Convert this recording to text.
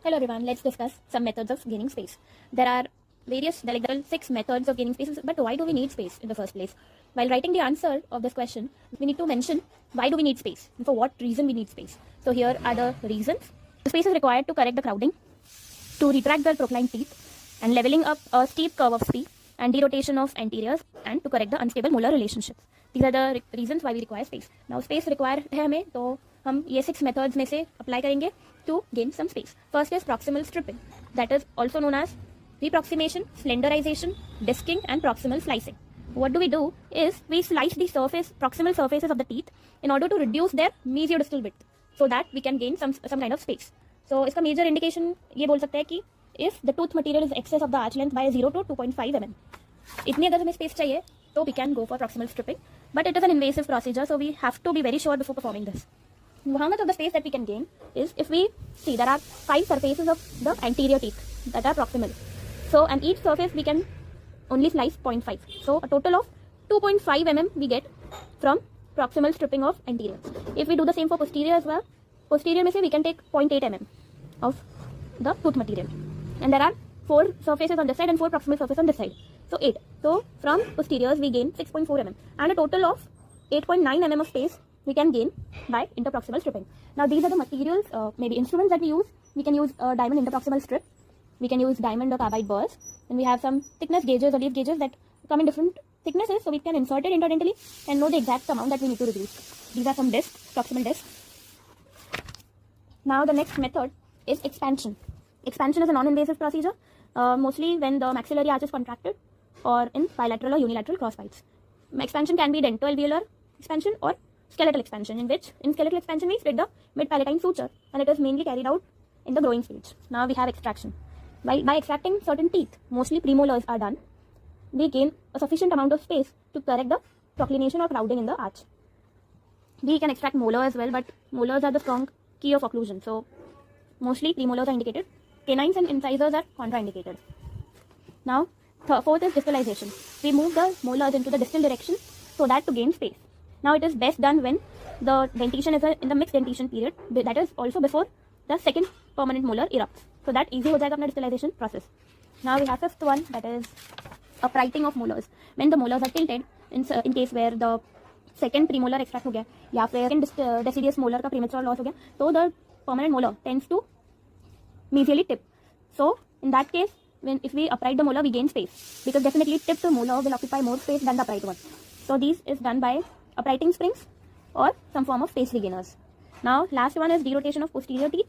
Hello everyone, let's discuss some methods of gaining space. There are there are 6 methods of gaining space, but why do we need space in the first place? While writing the answer of this question, we need to mention why do we need space and for what reason we need space. So here are the reasons. The space is required to correct the crowding, to retract the procline teeth, and leveling up a steep curve of speed, and derotation of anteriors, and to correct the unstable molar relationships. These are the reasons why we require space. Now space require है हमें, तो हम ये 6 methods में से apply करेंगे to gain some space. First is proximal stripping, that is also known as reproximation, slenderization, disking, and proximal slicing. What do we do is we slice the proximal surfaces of the teeth in order to reduce their mesiodistal width, so that we can gain some kind of space. So इसका major indication ये बोल सकते हैं कि if the tooth material is excess of the arch length by 0 to 2.5 mm, इतनी अगर हमें space चाहिए तो we can go for proximal stripping, but it is an invasive procedure, so we have to be very sure before performing this. How much of the space that we can gain is if we see there are 5 surfaces of the anterior teeth that are proximal. So, and each surface we can only slice 0.5. So, a total of 2.5 mm we get from proximal stripping of anterior. If we do the same for posterior as well, posterior में से we can take 0.8 mm of the tooth material. And there are 4 surfaces on this side and 4 proximal surfaces on this side. So, 8. So, from posteriors we gain 6.4 mm and a total of 8.9 mm of space we can gain by interproximal stripping. Now these are the materials, maybe instruments that we use. We can use a diamond interproximal strip. We can use diamond or carbide burrs. And we have some thickness gauges or leaf gauges that come in different thicknesses, so we can insert it interdentally and know the exact amount that we need to reduce. These are some discs, proximal discs. Now the next method is expansion. Expansion is a non-invasive procedure, mostly when the maxillary arch is contracted or in bilateral or unilateral cross bites. Expansion can be dentoalveolar expansion or skeletal expansion, in skeletal expansion we split the mid-palatine suture and it is mainly carried out in the growing stage. Now we have extraction. By extracting certain teeth, mostly premolars are done, we gain a sufficient amount of space to correct the proclination or crowding in the arch. We can extract molar as well, but molars are the strong key of occlusion, so mostly premolars are indicated. Canines and incisors are contraindicated. Now, fourth is distalization. We move the molars into the distal direction so that to gain space. Now it is best done when the dentition is in the mixed dentition period, that is also before the second permanent molar erupts. So that easy हो जाएगा अपना distalization process. Now we have fifth one, that is uprighting of molars. When the molars are tilted, in case where the second premolar extract हो गया या फिर second deciduous molar का premature loss हो गया, so the permanent molar tends to mesially tip. So in that case, if we upright the molar, we gain space, because definitely tipped molar will occupy more space than the upright one. So these is done by uprighting springs or some form of space regainers. Now last one is derotation of posterior teeth.